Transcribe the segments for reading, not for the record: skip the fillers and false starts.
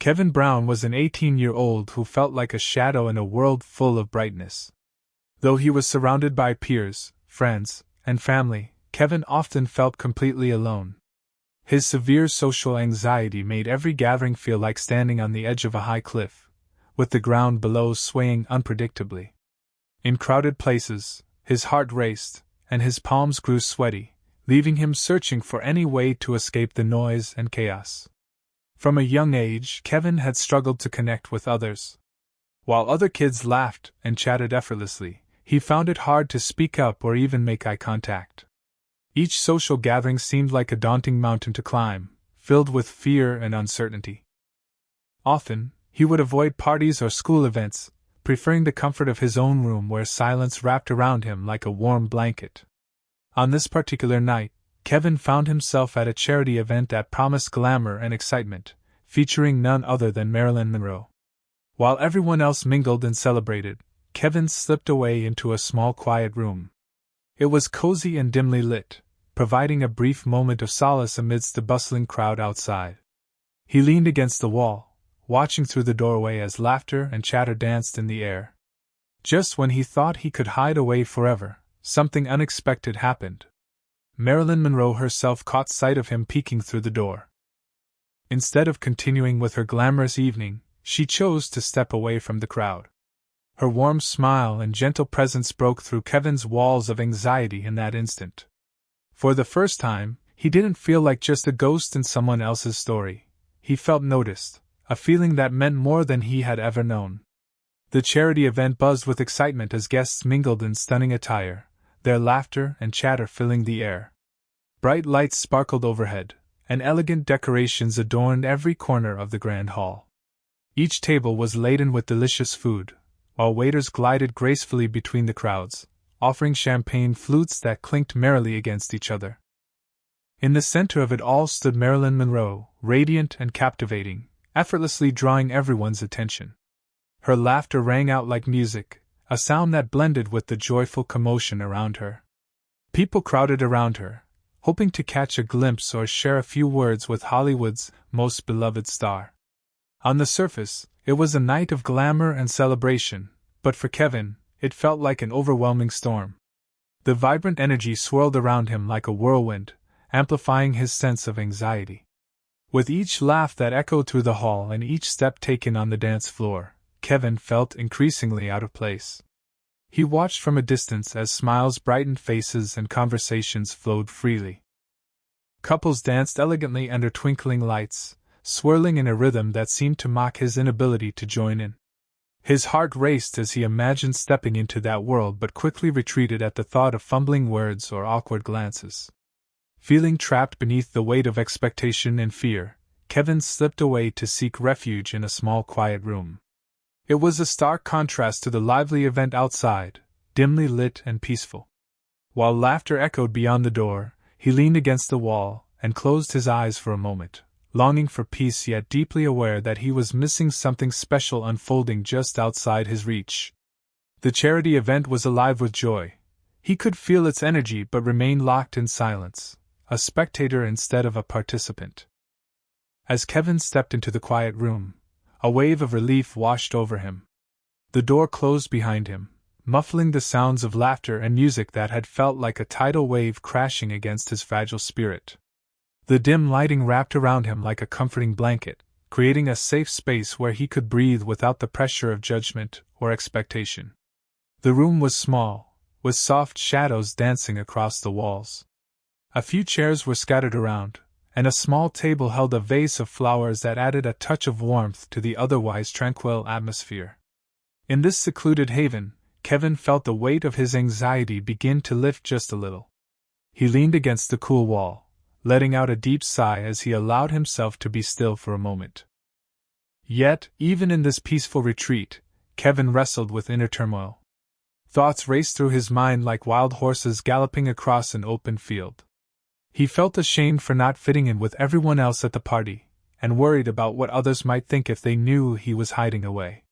Kevin Brown was an 18-year-old who felt like a shadow in a world full of brightness. Though he was surrounded by peers, friends, and family, Kevin often felt completely alone. His severe social anxiety made every gathering feel like standing on the edge of a high cliff, with the ground below swaying unpredictably. In crowded places, his heart raced, and his palms grew sweaty, leaving him searching for any way to escape the noise and chaos. From a young age, Kevin had struggled to connect with others. While other kids laughed and chatted effortlessly, he found it hard to speak up or even make eye contact. Each social gathering seemed like a daunting mountain to climb, filled with fear and uncertainty. Often, he would avoid parties or school events, preferring the comfort of his own room where silence wrapped around him like a warm blanket. On this particular night, Kevin found himself at a charity event that promised glamour and excitement, featuring none other than Marilyn Monroe. While everyone else mingled and celebrated, Kevin slipped away into a small quiet room. It was cozy and dimly lit, providing a brief moment of solace amidst the bustling crowd outside. He leaned against the wall, watching through the doorway as laughter and chatter danced in the air. Just when he thought he could hide away forever, something unexpected happened. Marilyn Monroe herself caught sight of him peeking through the door. Instead of continuing with her glamorous evening, she chose to step away from the crowd. Her warm smile and gentle presence broke through Kevin's walls of anxiety in that instant. For the first time, he didn't feel like just a ghost in someone else's story. He felt noticed, a feeling that meant more than he had ever known. The charity event buzzed with excitement as guests mingled in stunning attire, their laughter and chatter filling the air. Bright lights sparkled overhead, and elegant decorations adorned every corner of the grand hall. Each table was laden with delicious food, while waiters glided gracefully between the crowds, offering champagne flutes that clinked merrily against each other. In the center of it all stood Marilyn Monroe, radiant and captivating, effortlessly drawing everyone's attention. Her laughter rang out like music, a sound that blended with the joyful commotion around her. People crowded around her, hoping to catch a glimpse or share a few words with Hollywood's most beloved star. On the surface, it was a night of glamour and celebration, but for Kevin, it felt like an overwhelming storm. The vibrant energy swirled around him like a whirlwind, amplifying his sense of anxiety. With each laugh that echoed through the hall and each step taken on the dance floor, Kevin felt increasingly out of place. He watched from a distance as smiles brightened faces and conversations flowed freely. Couples danced elegantly under twinkling lights, swirling in a rhythm that seemed to mock his inability to join in. His heart raced as he imagined stepping into that world but quickly retreated at the thought of fumbling words or awkward glances. Feeling trapped beneath the weight of expectation and fear, Kevin slipped away to seek refuge in a small quiet room. It was a stark contrast to the lively event outside, dimly lit and peaceful. While laughter echoed beyond the door, he leaned against the wall and closed his eyes for a moment, longing for peace yet deeply aware that he was missing something special unfolding just outside his reach. The charity event was alive with joy. He could feel its energy but remained locked in silence, a spectator instead of a participant. As Kevin stepped into the quiet room, a wave of relief washed over him. The door closed behind him, muffling the sounds of laughter and music that had felt like a tidal wave crashing against his fragile spirit. The dim lighting wrapped around him like a comforting blanket, creating a safe space where he could breathe without the pressure of judgment or expectation. The room was small, with soft shadows dancing across the walls. A few chairs were scattered around, and a small table held a vase of flowers that added a touch of warmth to the otherwise tranquil atmosphere. In this secluded haven, Kevin felt the weight of his anxiety begin to lift just a little. He leaned against the cool wall, letting out a deep sigh as he allowed himself to be still for a moment. Yet, even in this peaceful retreat, Kevin wrestled with inner turmoil. Thoughts raced through his mind like wild horses galloping across an open field. He felt ashamed for not fitting in with everyone else at the party, and worried about what others might think if they knew he was hiding away.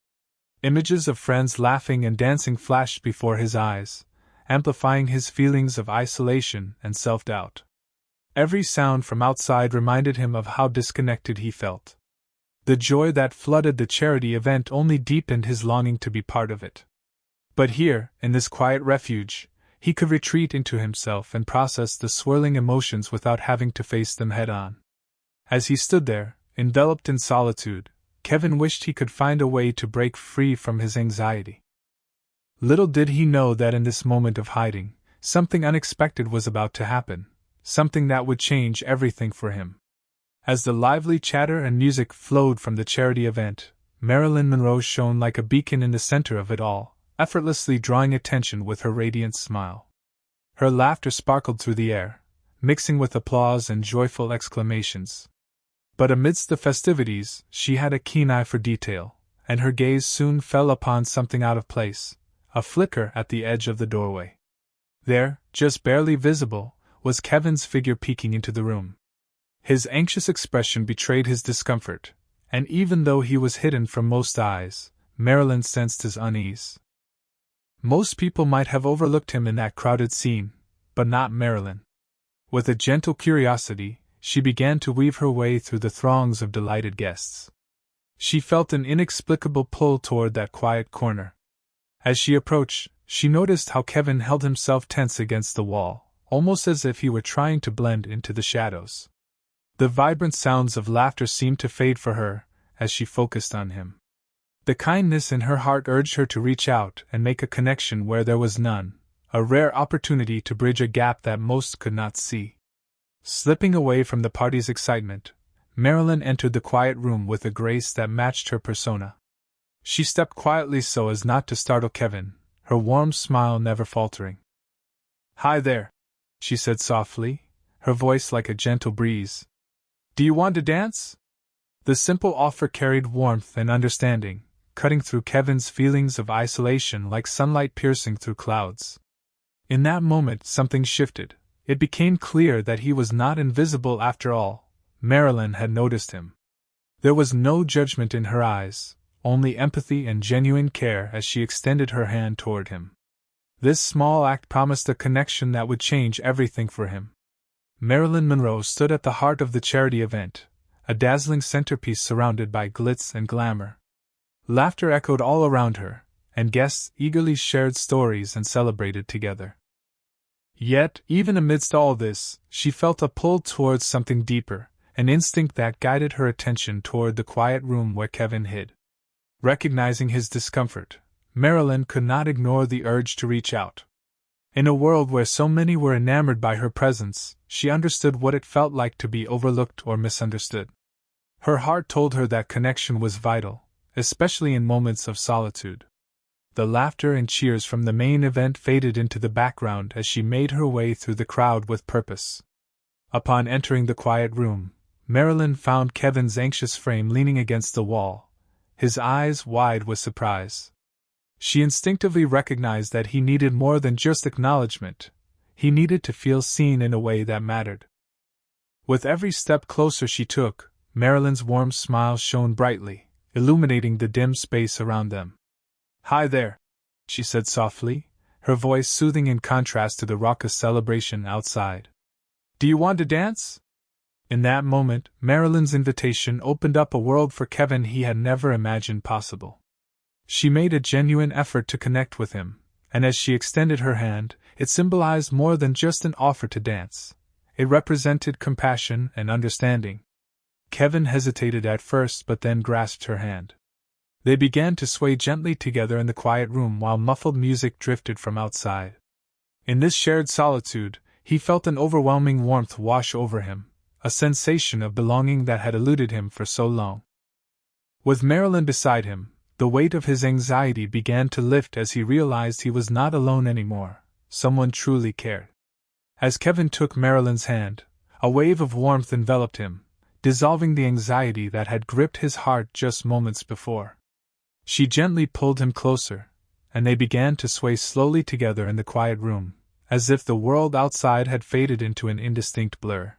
Images of friends laughing and dancing flashed before his eyes, amplifying his feelings of isolation and self-doubt. Every sound from outside reminded him of how disconnected he felt. The joy that flooded the charity event only deepened his longing to be part of it. But here, in this quiet refuge, he could retreat into himself and process the swirling emotions without having to face them head-on. As he stood there, enveloped in solitude, Kevin wished he could find a way to break free from his anxiety. Little did he know that in this moment of hiding, something unexpected was about to happen, something that would change everything for him. As the lively chatter and music flowed from the charity event, Marilyn Monroe shone like a beacon in the center of it all, effortlessly drawing attention with her radiant smile. Her laughter sparkled through the air, mixing with applause and joyful exclamations. But amidst the festivities, she had a keen eye for detail, and her gaze soon fell upon something out of place, a flicker at the edge of the doorway. There, just barely visible, was Kevin's figure peeking into the room. His anxious expression betrayed his discomfort, and even though he was hidden from most eyes, Marilyn sensed his unease. Most people might have overlooked him in that crowded scene, but not Marilyn. With a gentle curiosity, she began to weave her way through the throngs of delighted guests. She felt an inexplicable pull toward that quiet corner. As she approached, she noticed how Kevin held himself tense against the wall, almost as if he were trying to blend into the shadows. The vibrant sounds of laughter seemed to fade for her, as she focused on him. The kindness in her heart urged her to reach out and make a connection where there was none, a rare opportunity to bridge a gap that most could not see. Slipping away from the party's excitement, Marilyn entered the quiet room with a grace that matched her persona. She stepped quietly so as not to startle Kevin, her warm smile never faltering. "Hi there," she said softly, her voice like a gentle breeze. "Do you want to dance?" The simple offer carried warmth and understanding, cutting through Kevin's feelings of isolation like sunlight piercing through clouds. In that moment something shifted. It became clear that he was not invisible after all. Marilyn had noticed him. There was no judgment in her eyes, only empathy and genuine care as she extended her hand toward him. This small act promised a connection that would change everything for him. Marilyn Monroe stood at the heart of the charity event, a dazzling centerpiece surrounded by glitz and glamour. Laughter echoed all around her, and guests eagerly shared stories and celebrated together. Yet, even amidst all this, she felt a pull towards something deeper, an instinct that guided her attention toward the quiet room where Kevin hid. Recognizing his discomfort, Marilyn could not ignore the urge to reach out. In a world where so many were enamored by her presence, she understood what it felt like to be overlooked or misunderstood. Her heart told her that connection was vital, especially in moments of solitude. The laughter and cheers from the main event faded into the background as she made her way through the crowd with purpose. Upon entering the quiet room, Marilyn found Kevin's anxious frame leaning against the wall, his eyes wide with surprise. She instinctively recognized that he needed more than just acknowledgement. He needed to feel seen in a way that mattered. With every step closer she took, Marilyn's warm smile shone brightly, illuminating the dim space around them. "Hi there," she said softly, her voice soothing in contrast to the raucous celebration outside. "Do you want to dance?" In that moment, Marilyn's invitation opened up a world for Kevin he had never imagined possible. She made a genuine effort to connect with him, and as she extended her hand, it symbolized more than just an offer to dance. It represented compassion and understanding. Kevin hesitated at first but then grasped her hand. They began to sway gently together in the quiet room while muffled music drifted from outside. In this shared solitude, he felt an overwhelming warmth wash over him, a sensation of belonging that had eluded him for so long. With Marilyn beside him, the weight of his anxiety began to lift as he realized he was not alone anymore. Someone truly cared. As Kevin took Marilyn's hand, a wave of warmth enveloped him, dissolving the anxiety that had gripped his heart just moments before. She gently pulled him closer, and they began to sway slowly together in the quiet room, as if the world outside had faded into an indistinct blur.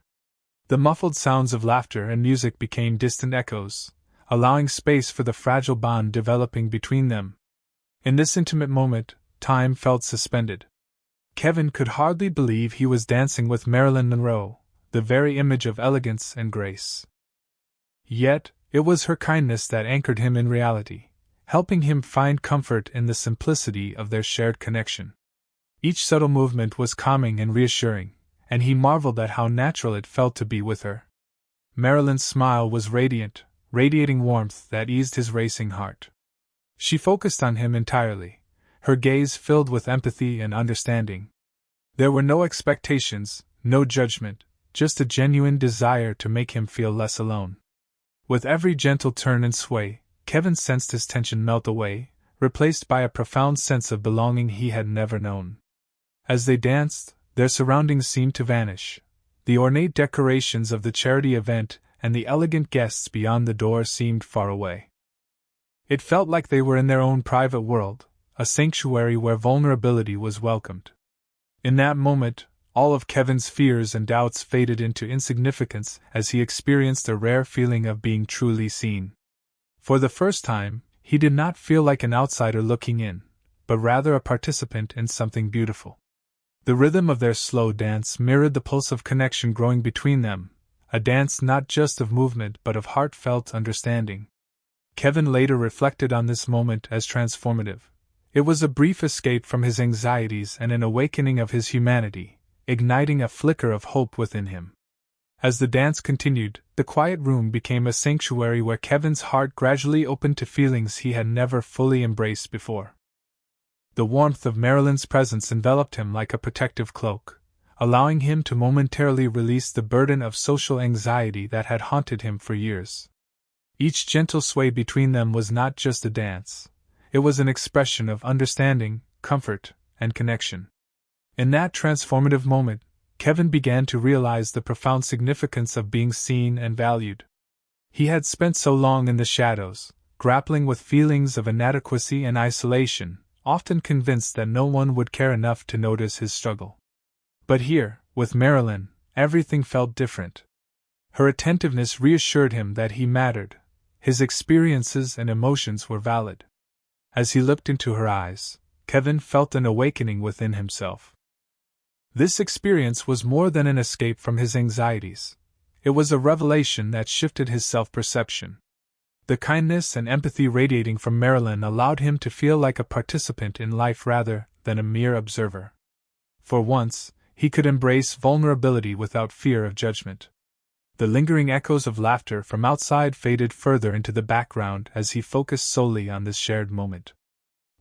The muffled sounds of laughter and music became distant echoes, allowing space for the fragile bond developing between them. In this intimate moment, time felt suspended. Kevin could hardly believe he was dancing with Marilyn Monroe, the very image of elegance and grace. Yet, It was her kindness that anchored him in reality, helping him find comfort in the simplicity of their shared connection. Each subtle movement was calming and reassuring, and he marveled at how natural it felt to be with her. Marilyn's smile was radiant, radiating warmth that eased his racing heart. She focused on him entirely, her gaze filled with empathy and understanding. There were no expectations, no judgment, just a genuine desire to make him feel less alone. With every gentle turn and sway, Kevin sensed his tension melt away, replaced by a profound sense of belonging he had never known. As they danced, their surroundings seemed to vanish. The ornate decorations of the charity event and the elegant guests beyond the door seemed far away. It felt like they were in their own private world, a sanctuary where vulnerability was welcomed. In that moment, all of Kevin's fears and doubts faded into insignificance as he experienced a rare feeling of being truly seen. For the first time, he did not feel like an outsider looking in, but rather a participant in something beautiful. The rhythm of their slow dance mirrored the pulse of connection growing between them, a dance not just of movement but of heartfelt understanding. Kevin later reflected on this moment as transformative. It was a brief escape from his anxieties and an awakening of his humanity, igniting a flicker of hope within him. As the dance continued, the quiet room became a sanctuary where Kevin's heart gradually opened to feelings he had never fully embraced before. The warmth of Marilyn's presence enveloped him like a protective cloak, allowing him to momentarily release the burden of social anxiety that had haunted him for years. Each gentle sway between them was not just a dance, it was an expression of understanding, comfort, and connection. In that transformative moment, Kevin began to realize the profound significance of being seen and valued. He had spent so long in the shadows, grappling with feelings of inadequacy and isolation, often convinced that no one would care enough to notice his struggle. But here, with Marilyn, everything felt different. Her attentiveness reassured him that he mattered, his experiences and emotions were valid. As he looked into her eyes, Kevin felt an awakening within himself. This experience was more than an escape from his anxieties. It was a revelation that shifted his self-perception. The kindness and empathy radiating from Marilyn allowed him to feel like a participant in life rather than a mere observer. For once, he could embrace vulnerability without fear of judgment. The lingering echoes of laughter from outside faded further into the background as he focused solely on this shared moment.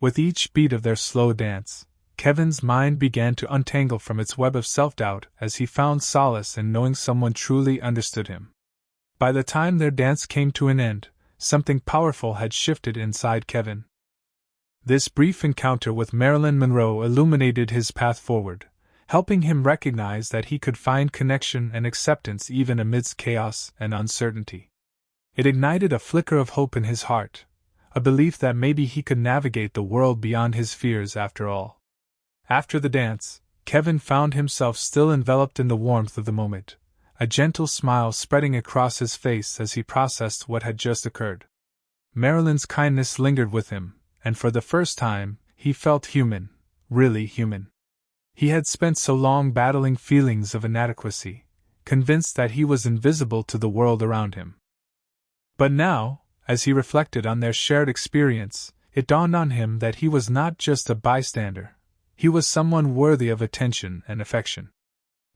With each beat of their slow dance, Kevin's mind began to untangle from its web of self-doubt as he found solace in knowing someone truly understood him. By the time their dance came to an end, something powerful had shifted inside Kevin. This brief encounter with Marilyn Monroe illuminated his path forward, helping him recognize that he could find connection and acceptance even amidst chaos and uncertainty. It ignited a flicker of hope in his heart, a belief that maybe he could navigate the world beyond his fears after all. After the dance, Kevin found himself still enveloped in the warmth of the moment, a gentle smile spreading across his face as he processed what had just occurred. Marilyn's kindness lingered with him, and for the first time, he felt human, really human. He had spent so long battling feelings of inadequacy, convinced that he was invisible to the world around him. But now, as he reflected on their shared experience, it dawned on him that he was not just a bystander. He was someone worthy of attention and affection.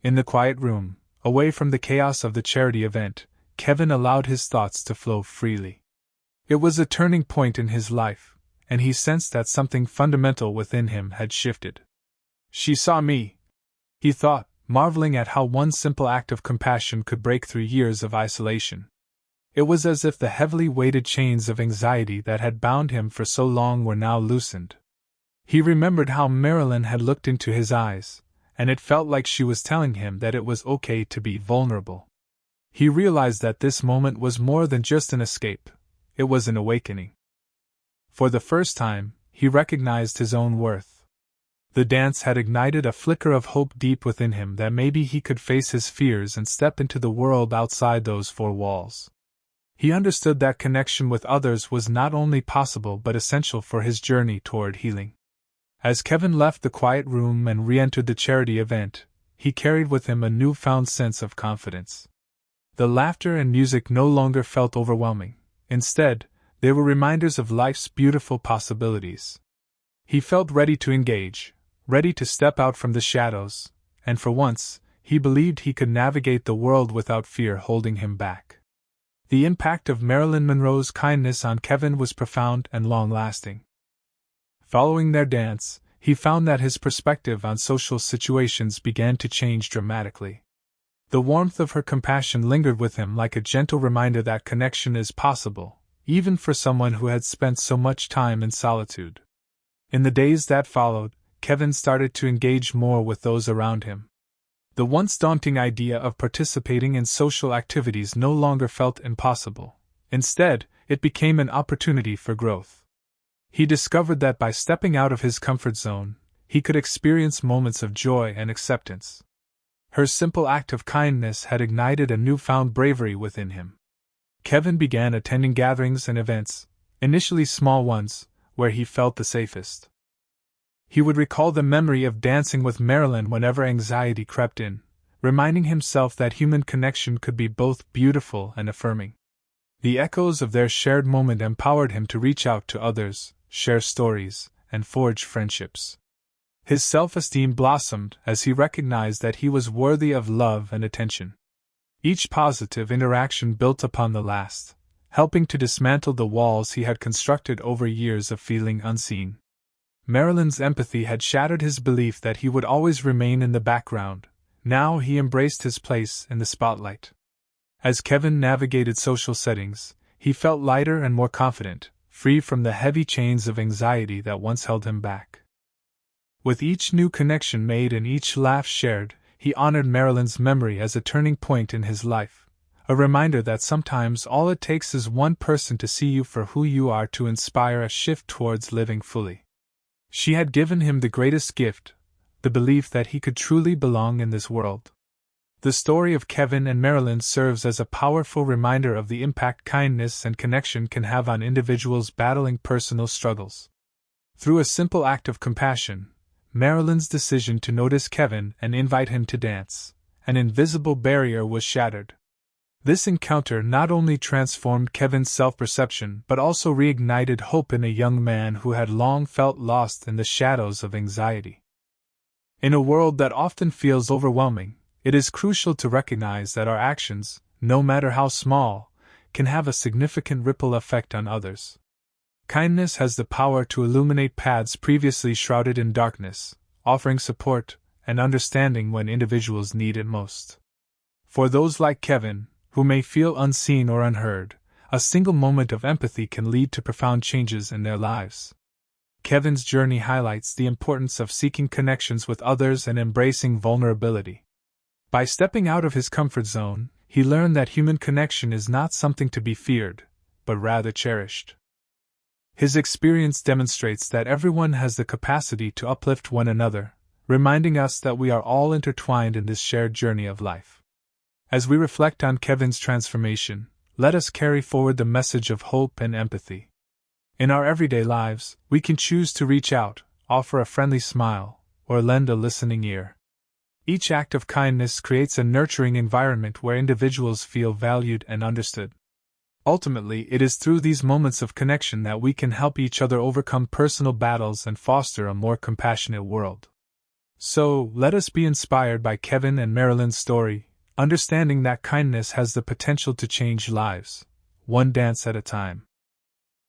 In the quiet room, away from the chaos of the charity event, Kevin allowed his thoughts to flow freely. It was a turning point in his life, and he sensed that something fundamental within him had shifted. She saw me, he thought, marveling at how one simple act of compassion could break through years of isolation. It was as if the heavily weighted chains of anxiety that had bound him for so long were now loosened. He remembered how Marilyn had looked into his eyes, and it felt like she was telling him that it was okay to be vulnerable. He realized that this moment was more than just an escape, it was an awakening. For the first time, he recognized his own worth. The dance had ignited a flicker of hope deep within him that maybe he could face his fears and step into the world outside those four walls. He understood that connection with others was not only possible but essential for his journey toward healing. As Kevin left the quiet room and re-entered the charity event, he carried with him a newfound sense of confidence. The laughter and music no longer felt overwhelming, Instead, they were reminders of life's beautiful possibilities. He felt ready to engage, ready to step out from the shadows, and for once, he believed he could navigate the world without fear holding him back. The impact of Marilyn Monroe's kindness on Kevin was profound and long-lasting. Following their dance, he found that his perspective on social situations began to change dramatically. The warmth of her compassion lingered with him like a gentle reminder that connection is possible, even for someone who had spent so much time in solitude. In the days that followed, Kevin started to engage more with those around him. The once daunting idea of participating in social activities no longer felt impossible. Instead, it became an opportunity for growth. He discovered that by stepping out of his comfort zone, he could experience moments of joy and acceptance. Her simple act of kindness had ignited a newfound bravery within him. Kevin began attending gatherings and events, initially small ones, where he felt the safest. He would recall the memory of dancing with Marilyn whenever anxiety crept in, reminding himself that human connection could be both beautiful and affirming. The echoes of their shared moment empowered him to reach out to others, share stories, and forge friendships. His self-esteem blossomed as he recognized that he was worthy of love and attention. Each positive interaction built upon the last, helping to dismantle the walls he had constructed over years of feeling unseen. Marilyn's empathy had shattered his belief that he would always remain in the background. Now he embraced his place in the spotlight. As Kevin navigated social settings, he felt lighter and more confident, free from the heavy chains of anxiety that once held him back. With each new connection made and each laugh shared, he honored Marilyn's memory as a turning point in his life, a reminder that sometimes all it takes is one person to see you for who you are to inspire a shift towards living fully. She had given him the greatest gift, the belief that he could truly belong in this world. The story of Kevin and Marilyn serves as a powerful reminder of the impact kindness and connection can have on individuals battling personal struggles. Through a simple act of compassion, Marilyn's decision to notice Kevin and invite him to dance, an invisible barrier was shattered. This encounter not only transformed Kevin's self-perception but also reignited hope in a young man who had long felt lost in the shadows of anxiety. In a world that often feels overwhelming, it is crucial to recognize that our actions, no matter how small, can have a significant ripple effect on others. Kindness has the power to illuminate paths previously shrouded in darkness, offering support and understanding when individuals need it most. For those like Kevin, who may feel unseen or unheard, a single moment of empathy can lead to profound changes in their lives. Kevin's journey highlights the importance of seeking connections with others and embracing vulnerability. By stepping out of his comfort zone, he learned that human connection is not something to be feared, but rather cherished. His experience demonstrates that everyone has the capacity to uplift one another, reminding us that we are all intertwined in this shared journey of life. As we reflect on Kevin's transformation, let us carry forward the message of hope and empathy. In our everyday lives, we can choose to reach out, offer a friendly smile, or lend a listening ear. Each act of kindness creates a nurturing environment where individuals feel valued and understood. Ultimately, it is through these moments of connection that we can help each other overcome personal battles and foster a more compassionate world. So, let us be inspired by Kevin and Marilyn's story, understanding that kindness has the potential to change lives, one dance at a time.